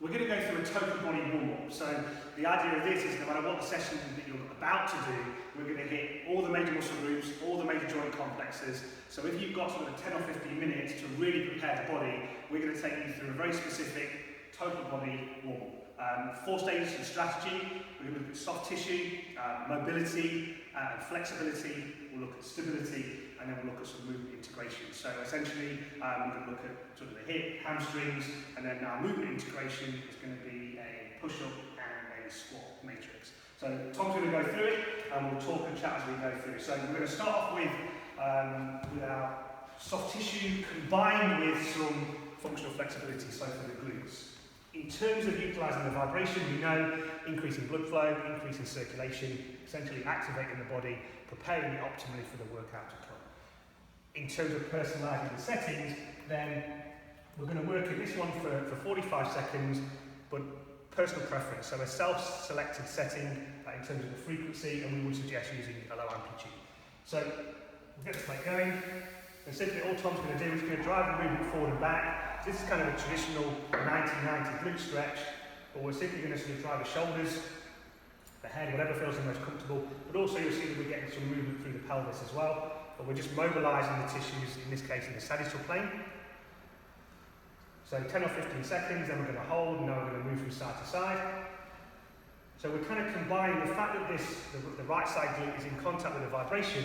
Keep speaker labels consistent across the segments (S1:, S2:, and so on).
S1: We're going to go through a total body warm-up. So the idea of this is no matter what the session that you're about to do, we're going to hit all the major muscle groups, all the major joint complexes. So if you've got sort of 10 or 15 minutes to really prepare the body, we're going to take you through a very specific total body warm-up. 4 stages of strategy. We're going to look at soft tissue, mobility, flexibility. We'll look at stability, and then we'll look at some movement integration. So essentially, we're going to look at sort of the hip, hamstrings, and then our movement integration is going to be a push-up and a squat matrix. So Tom's going to go through it, and we'll talk and chat as we go through. So we're going to start off with our soft tissue combined with some functional flexibility, so for the glutes. In terms of utilising the vibration, we know increasing blood flow, increasing circulation, essentially activating the body, preparing it optimally for the workout to come. In terms of personalising the settings, then we're going to work in this one for 45 seconds, but personal preference, so a self-selected setting in terms of the frequency, and we would suggest using a low amplitude. So we'll get this plate going, and simply all Tom's going to do is going to drive the movement forward and back. This is kind of a traditional 90-90 glute stretch, but we're simply going to sort of drive the shoulders, the head, whatever feels the most comfortable, but also you'll see that we're getting some movement through the pelvis as well, but we're just mobilising the tissues, in this case in the sagittal plane. So 10 or 15 seconds, then we're going to hold, and now we're going to move from side to side. So we're kind of combining the fact that the right side glute is in contact with the vibration.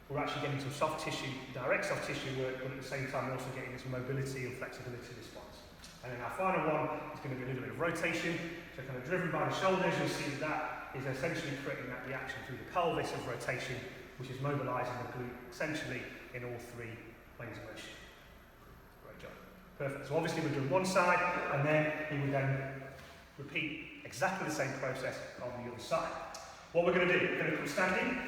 S1: We're actually getting some soft tissue, direct soft tissue work, but at the same time we're also getting this mobility and flexibility response. And then our final one is going to be a little bit of rotation, so kind of driven by the shoulders. You'll see that is essentially creating that reaction through the pelvis of rotation, which is mobilising the glute essentially in all 3 planes of motion. Great job. Perfect. So obviously we're doing one side, and then we will then repeat exactly the same process on the other side. What we're going to do, we're going to come standing.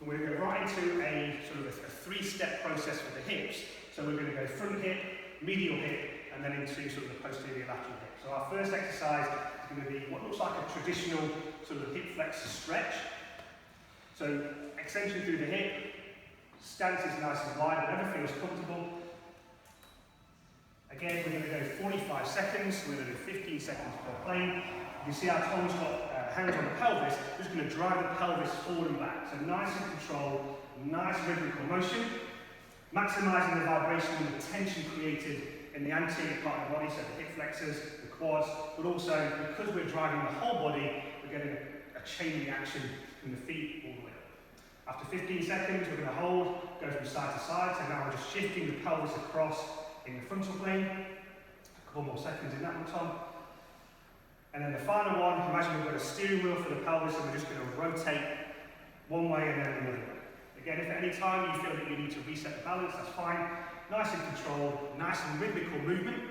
S1: And we're going to go right into a sort of a 3-step process for the hips. So we're going to go front hip, medial hip, and then into sort of the posterior lateral hip. So our first exercise is going to be what looks like a traditional sort of hip flexor stretch. So extension through the hip, stance is nice and wide, whatever feels comfortable. Again, we're going to go 45 seconds, so we're going to do 15 seconds per plane. You see how Tom's got hands on the pelvis, we're just going to drive the pelvis forward and back. So nice and controlled, nice rhythmical motion, maximising the vibration and the tension created in the anterior part of the body, so the hip flexors, the quads, but also because we're driving the whole body, we're getting a chain reaction from the feet all the way up. After 15 seconds, we're going to hold, go from side to side, so now we're just shifting the pelvis across in the frontal plane. A couple more seconds in that one, Tom. And then the final one, imagine we've got a steering wheel for the pelvis, and we're just going to rotate one way and then the other way. Again, if at any time you feel that you need to reset the balance, that's fine. Nice and controlled, nice and rhythmical movement,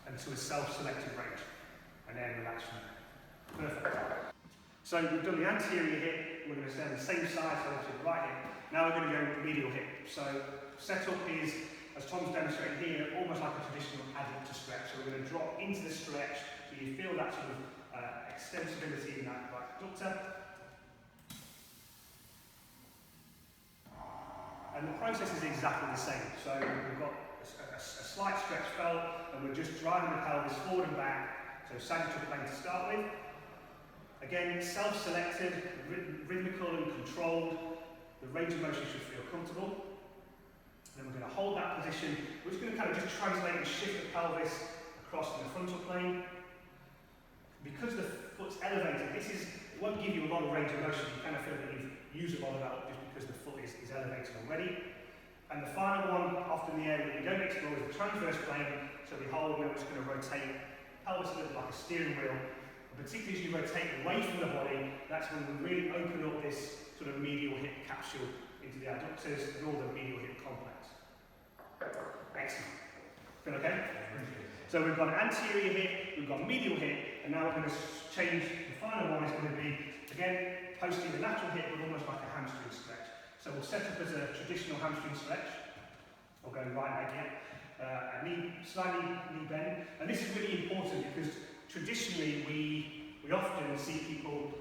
S1: and to a self-selected range. And then relax from there. Perfect. So we've done the anterior hip, we're going to stay on the same side, so obviously the right hip. Now we're going to go medial hip. So setup is, as Tom's demonstrated here, almost like a traditional adductor stretch. So we're going to drop into the stretch, so you feel that sort of extensibility in that right adductor. And the process is exactly the same. So we've got a slight stretch felt, and we're just driving the pelvis forward and back. So sagittal plane to start with. Again, self-selected, rhythmical and controlled. The range of motion should feel comfortable. Then we're going to hold that position. We're just going to kind of just translate and shift the pelvis across to the frontal plane. Because the foot's elevated, it won't give you a lot of range of motion. You kind of feel that you've used a lot of that just because the foot is elevated already. And the final one, often the area that we don't explore, is the transverse plane. So we hold, and we're just going to rotate the pelvis a little like a steering wheel. And particularly as you rotate away from the body, that's when we really open up this sort of medial hip capsule into the adductors and all the medial hip complex. Excellent. Feel okay? So we've got anterior hip, we've got medial hip, and now we're going to change. The final one is going to be, again, posterior lateral hip with almost like a hamstring stretch. So we'll set up as a traditional hamstring stretch. We'll go right leg yet. A slightly knee bend. And this is really important because traditionally we often see people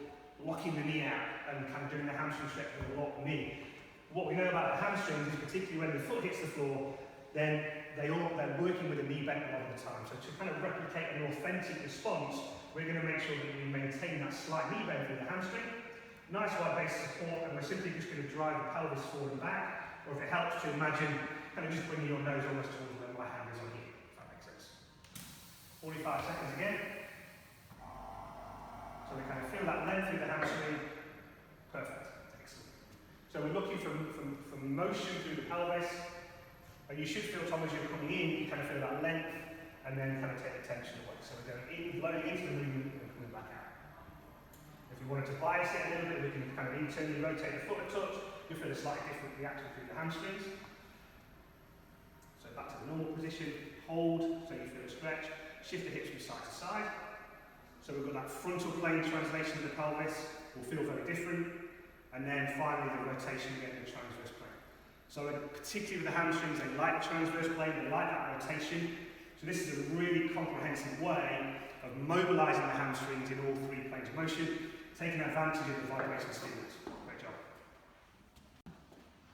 S1: locking the knee out and kind of doing the hamstring stretch with a locked knee. What we know about the hamstrings is particularly when the foot hits the floor, then they're working with a knee bent a lot of the time. So to kind of replicate an authentic response, we're going to make sure that we maintain that slight knee bend through the hamstring. Nice wide base support, and we're simply just going to drive the pelvis forward and back. Or if it helps to imagine, kind of just bringing your nose almost towards where my hand is on here, if that makes sense. 45 seconds again. So we kind of feel that length through the hamstring. Perfect. Excellent. So we're looking for motion through the pelvis. And you should feel, Tom, as you're coming in, you kind of feel that length, and then kind of take the tension away. So we're going in, blowing into the movement, and coming back out. If we wanted to bias it a little bit, we can kind of internally rotate the foot a touch. You'll feel a slightly different reaction through the hamstrings. So back to the normal position, hold, so you feel a stretch. Shift the hips from side to side. So we've got that frontal plane translation of the pelvis, will feel very different. And then finally the rotation again in the transverse plane. So particularly with the hamstrings, they like the transverse plane, they like that rotation. So this is a really comprehensive way of mobilising the hamstrings in all three planes of motion, taking advantage of the vibration stimulus. Great job.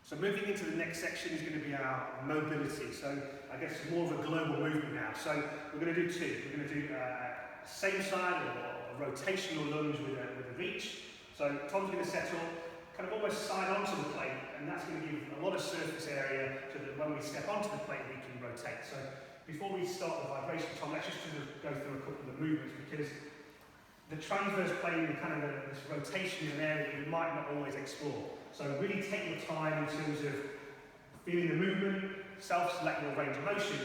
S1: So moving into the next section is going to be our mobility. So I guess more of a global movement now. So we're going to do two. We're going to do same side or a rotational lunge with a reach. So Tom's going to set up kind of almost side onto the plate, and that's going to give a lot of surface area so that when we step onto the plate we can rotate. So before we start the vibration, Tom, let's just sort of go through a couple of the movements, because the transverse plane and kind of this rotation is an area that we might not always explore. So really take your time in terms of feeling the movement, self-select your range of motion,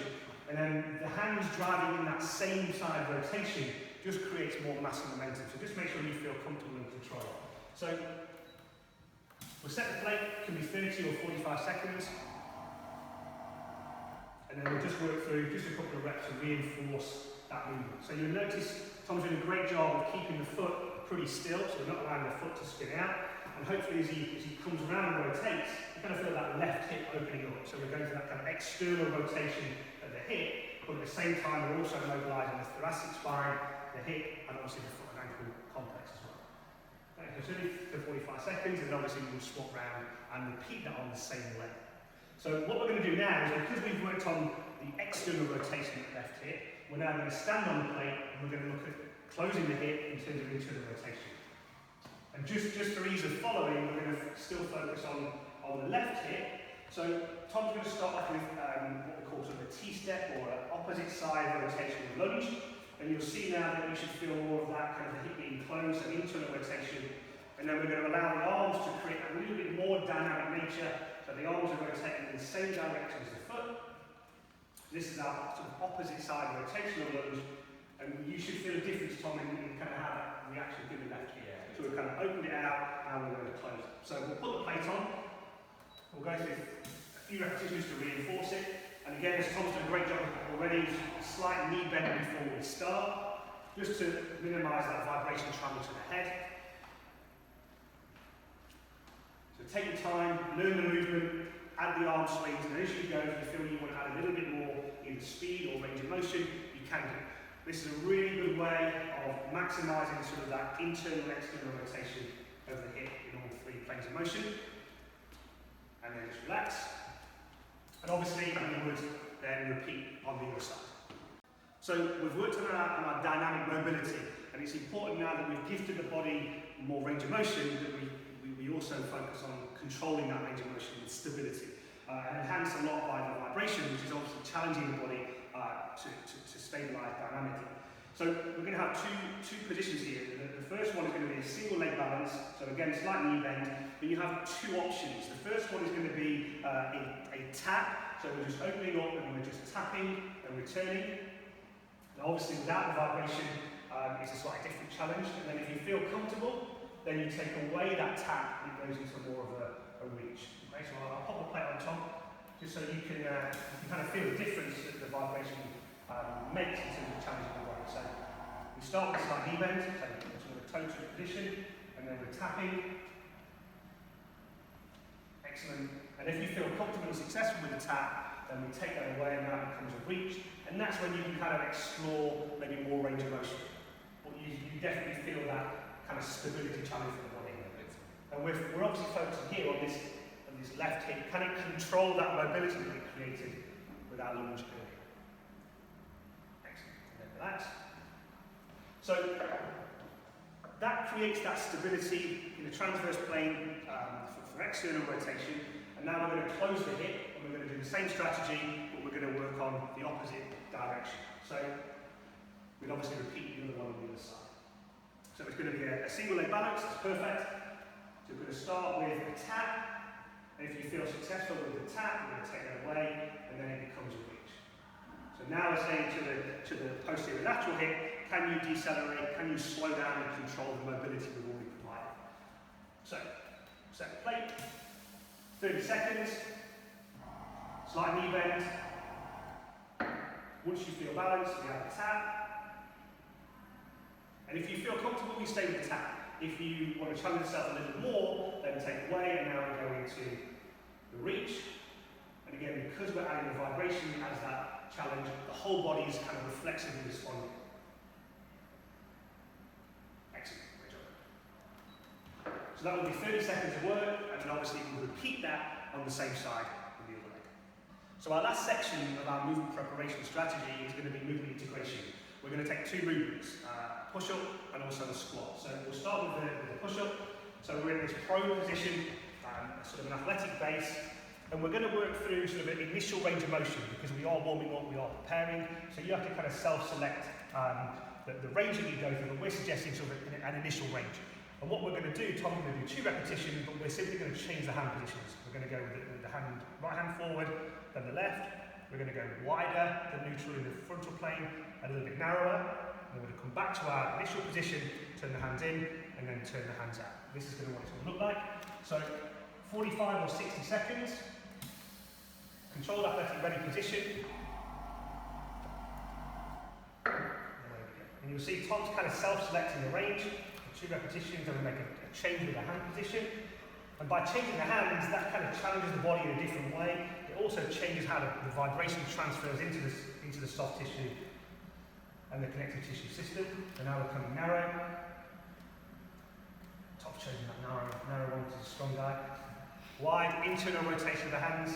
S1: and then the hands driving in that same side rotation just creates more mass and momentum. So just make sure you feel comfortable and control. So we'll set the plate, can be 30 or 45 seconds. And then we'll just work through just a couple of reps to reinforce that movement. So you'll notice Tom's doing a great job of keeping the foot pretty still, so we're not allowing the foot to spin out. And hopefully as he comes around and rotates, you kind of feel that left hip opening up. So we're going to that kind of external rotation of the hip, but at the same time we're also mobilising the thoracic spine, the hip, and obviously the foot and ankle complex as well. Okay, so 30 to 45 seconds, and obviously we'll swap round and repeat that on the same leg. So what we're going to do now is, because we've worked on the external rotation of the left hip, we're now going to stand on the plate and we're going to look at closing the hip in terms of internal rotation. And just for ease of following, we're going to still focus on the left hip. So Tom's going to start off with what we call sort of a T-step, or an opposite side rotation lunge. And you'll see now that we should feel more of that kind of the hip being closed, so internal rotation. And then we're going to allow the arms to create a little bit more dynamic nature. So the arms are rotating in the same direction as the foot. This is our sort of opposite side rotational lunge. And you should feel a difference, Tom, in kind of how that reaction to the left here. So we've kind of opened it out, and we're going to close it. So we'll put the plate on. We'll go through a few repetitions to reinforce it. And again, as Tom's done a great job already, a slight knee bend before we start, just to minimise that vibration travel to the head. So take your time, learn the movement, add the arm swings, and as you go, if you feel you want to add a little bit more either speed or range of motion, you can do. This is a really good way of maximising sort of that internal and external rotation of the hip in all three planes of motion. And then just relax. And obviously, we would then repeat on the other side. So we've worked on our dynamic mobility, and it's important now that we've gifted the body more range of motion that we also focus on controlling that range of motion with stability, and enhanced a lot by the vibration, which is obviously challenging the body to stabilise dynamically. So we're going to have two positions here. The first one is going to be a single leg balance, so again slight knee bend, but you have two options. The first one is going to be a tap, so we're just opening up and we're just tapping and returning. Now obviously without the vibration, it's a slightly different challenge, and then if you feel comfortable, then you take away that tap and it goes into more of a reach. Okay, so I'll pop the plate on top, just so you can kind of feel the difference that the vibration makes in terms of challenging the body. So we start with a slight knee bend, so sort of a toe to position, and then we're tapping. Excellent. And if you feel comfortable and successful with the tap, then we take that away and that becomes a reach. And that's when you can kind of explore maybe more range of motion. But you definitely feel that kind of stability challenge for the body. And we're obviously focusing here on this left hip. Can it control that mobility that we created with our lunge early. Excellent. And then relax. So that creates that stability in the transverse plane for external rotation. And now we're going to close the hip, and we're going to do the same strategy, but we're going to work on the opposite direction. So we'll obviously repeat the other one on the other side. So it's going to be a single leg balance, that's perfect. So we're going to start with a tap, and if you feel successful with the tap, we're going to take that away, and then it becomes a reach. So now we're saying to the posterior lateral hip, can you decelerate, can you slow down and control the mobility we've already provided? So, set the plate. 30 seconds, slight knee bend. Once you feel balanced, we have a tap. And if you feel comfortable, we stay with the tap. If you want to challenge yourself a little more, then take away, and now we go into the reach. And again, because we're adding the vibration as that challenge, the whole body is kind of reflexively responding. Excellent, great job. So that will be 30 seconds of work, and then obviously we'll repeat that on the same side with the other leg. So our last section of our movement preparation strategy is going to be movement integration. We're going to take two movements, push-up and also the squat. So we'll start with the push-up. So we're in this prone position, sort of an athletic base, and we're going to work through sort of an initial range of motion because we are warming up, we are preparing. So you have to kind of self-select the range that you go through, but we're suggesting sort of an initial range. And what we're going to do, Tom's going to do 2 repetitions, but we're simply going to change the hand positions. We're going to go with the hand, right hand forward, then the left. We're going to go wider, the neutral in the frontal plane, a little bit narrower. And we're going to come back to our initial position, turn the hands in, and then turn the hands out. This is going to what it's going to look like. So 45 or 60 seconds. Controlled athletic ready position. And you'll see Tom's kind of self-selecting the range. 2 repetitions, and we make a change with the hand position. And by changing the hands, that kind of challenges the body in a different way. It also changes how the vibration transfers into the soft tissue and the connective tissue system. So now we're coming narrow. Tom's chosen that narrow one because he's a strong guy. Wide, internal rotation of the hands.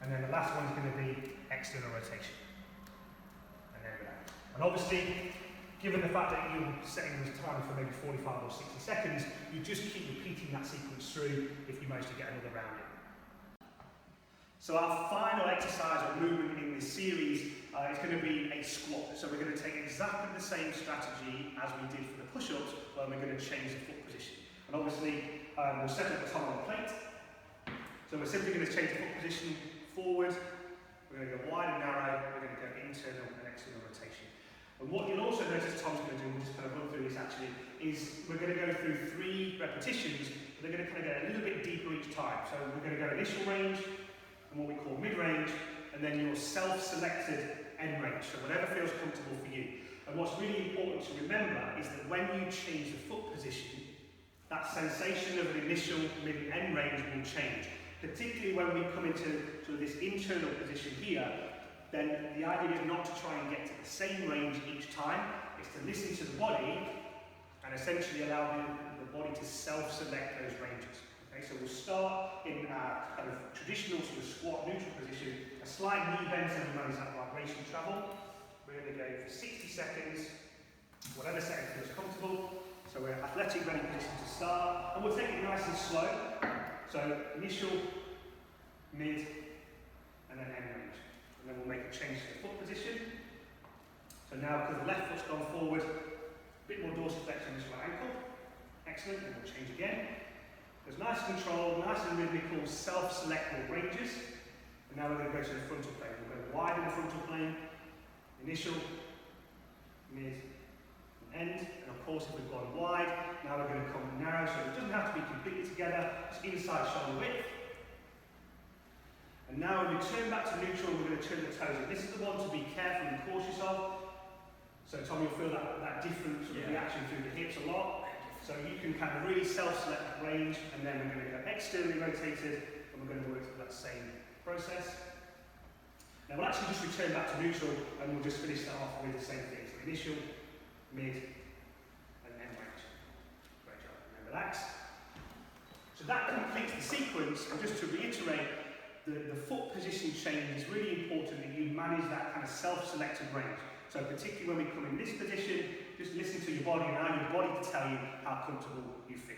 S1: And then the last one is going to be external rotation. And then relax. And obviously, given the fact that you're setting this time for maybe 45 or 60 seconds, you just keep repeating that sequence through if you manage to get another round in. So our final exercise or movement in this series is going to be a squat. So we're going to take exactly the same strategy as we did for the push-ups, where we're going to change the foot position. And obviously, we'll set up the Tom on the plate. So we're simply going to change the foot position forward. We're going to go wide and narrow. We're going to go internal and external rotation. And what you'll also notice Tom's going to do, we'll just kind of run through this actually, is we're going to go through 3 repetitions, but they're going to kind of go a little bit deeper each time. So we're going to go initial range, and what we call mid-range, and then your self-selected end range, so whatever feels comfortable for you. And what's really important to remember is that when you change the foot position, that sensation of an initial, mid, and end range will change. Particularly when we come into sort of this internal position here, then the idea is not to try and get to the same range each time, it's to listen to the body and essentially allow the body to self-select those ranges. Okay, so we'll start in our kind of traditional sort of squat neutral position, a slight knee bend so we manage that vibration travel. We're going to go for 60 seconds, whatever setting feels comfortable. So we're athletic ready position to start, and we'll take it nice and slow. So initial, mid, and then end range. And then we'll make a change to the foot position. So now, because the left foot's gone forward, a bit more dorsiflexion on this right ankle. Excellent, and we'll change again. There's nice control, nice and rhythmical, self-selectable ranges. And now we're going to go to the frontal plane. We'll go wide in the frontal plane, initial, mid, and end. And of course, if we've gone wide, now we're going to come narrow, so it doesn't have to be completely together, it's inside shoulder width. And now when we turn back to neutral, we're going to turn the toes in. This is the one to be careful and cautious of. So Tom, you'll feel that different sort of reaction through the hips a lot. So you can kind of really self-select that range, and then we're going to go externally rotated, and we're going to work through that same process. Now we'll actually just return back to neutral, and we'll just finish that off with the same thing. So initial, mid, and end range. Great job. And then relax. So that completes the sequence, and just to reiterate, the foot position change is really important that you manage that kind of self-selected range. So particularly when we come in this position, just listen to your body and allow your body to tell you how comfortable you feel.